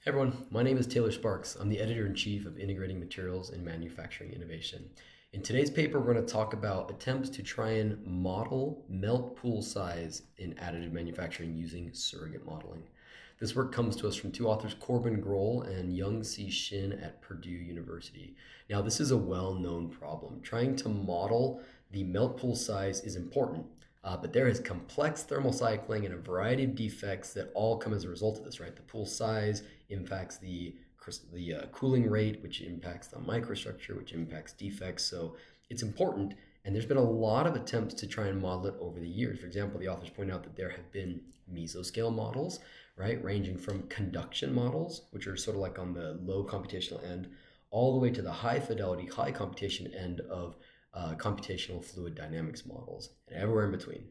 Hey everyone, my name is Taylor Sparks. I'm the editor-in-chief of Integrating Materials and Manufacturing Innovation. In today's paper, we're going to talk about attempts to try and model melt pool size in additive manufacturing using surrogate modeling. This work comes to us from two authors, Corbin Grohl and Young C. Shin at Purdue University. Now, this is a well-known problem. Trying to model the melt pool size is important. But there is complex thermal cycling and a variety of defects that all come as a result of this, right? The pool size impacts the cooling rate, which impacts the microstructure, which impacts defects. So it's important. And there's been a lot of attempts to try and model it over the years. For example, the authors point out that there have been mesoscale models, right? Ranging from conduction models, which are sort of like on the low computational end, all the way to the high fidelity, high computation end of computational fluid dynamics models, and everywhere in between.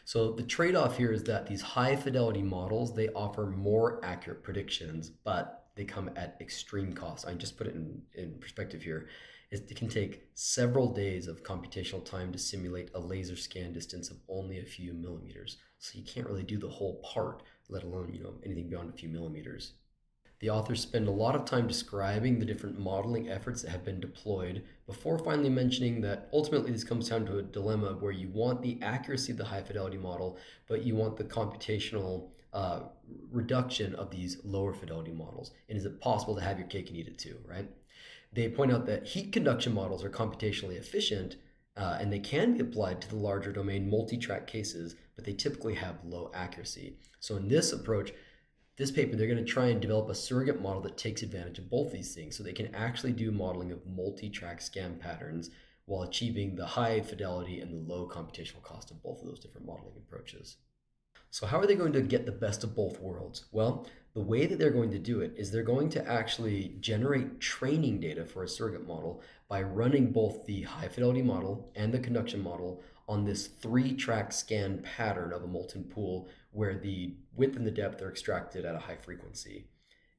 So the trade-off here is that these high fidelity models, they offer more accurate predictions, but they come at extreme cost. I just put it in perspective here. It can take several days of computational time to simulate a laser scan distance of only a few millimeters. So you can't really do the whole part, let alone anything beyond a few millimeters. The authors spend a lot of time describing the different modeling efforts that have been deployed before finally mentioning that ultimately this comes down to a dilemma where you want the accuracy of the high fidelity model, but you want the computational reduction of these lower fidelity models. And is it possible to have your cake and eat it too, right? They point out that heat conduction models are computationally efficient and they can be applied to the larger domain multi-track cases, but they typically have low accuracy. So in this approach, this paper, they're going to try and develop a surrogate model that takes advantage of both these things so they can actually do modeling of multi-track scan patterns while achieving the high fidelity and the low computational cost of both of those different modeling approaches. So how are they going to get the best of both worlds? Well, the way that they're going to do it is they're going to actually generate training data for a surrogate model by running both the high fidelity model and the conduction model on this 3-track scan pattern of a molten pool where the width and the depth are extracted at a high frequency.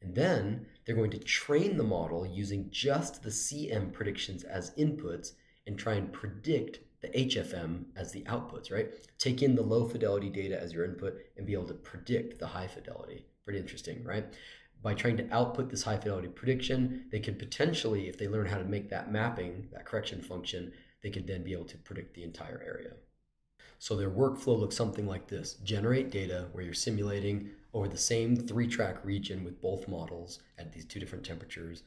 And then they're going to train the model using just the CM predictions as inputs and try and predict the HFM as the outputs, right? Take in the low fidelity data as your input and be able to predict the high fidelity. Pretty interesting, right? By trying to output this high fidelity prediction, they could potentially, if they learn how to make that mapping, that correction function, they could then be able to predict the entire area. So their workflow looks something like this. Generate data where you're simulating over the same 3-track region with both models at these 2 different temperatures.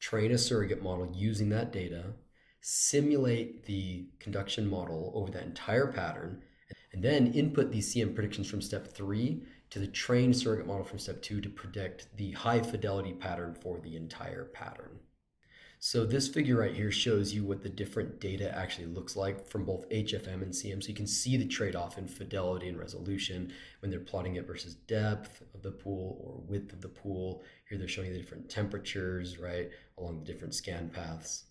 Train a surrogate model using that data. Simulate the conduction model over that entire pattern. And then input these CM predictions from step 3 to the trained surrogate model from step 2 to predict the high fidelity pattern for the entire pattern. So this figure right here shows you what the different data actually looks like from both HFM and CM. So you can see the trade-off in fidelity and resolution when they're plotting it versus depth of the pool or width of the pool. Here they're showing you the different temperatures, right, along the different scan paths.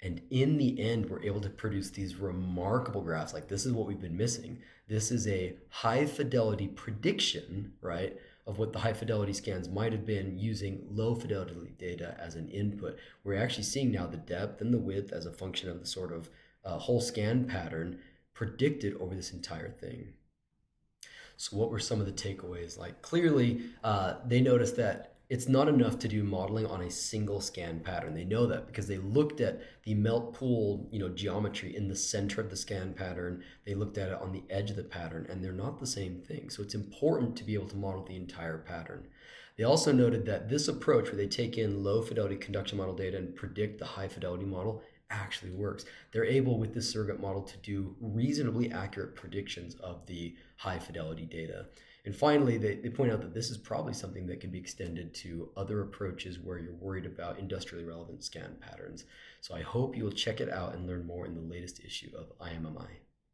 And in the end, we're able to produce these remarkable graphs. Like, this is what we've been missing. This is a high fidelity prediction, right, of what the high fidelity scans might have been using low fidelity data as an input. We're actually seeing now the depth and the width as a function of the sort of whole scan pattern predicted over this entire thing. So what were some of the takeaways? Like, clearly, they noticed that it's not enough to do modeling on a single scan pattern. They know that because they looked at the melt pool, geometry in the center of the scan pattern. They looked at it on the edge of the pattern, and they're not the same thing. So it's important to be able to model the entire pattern. They also noted that this approach where they take in low fidelity conduction model data and predict the high fidelity model actually works. They're able with this surrogate model to do reasonably accurate predictions of the high fidelity data. And finally, they point out that this is probably something that can be extended to other approaches where you're worried about industrially relevant scan patterns. So I hope you will check it out and learn more in the latest issue of IMMI.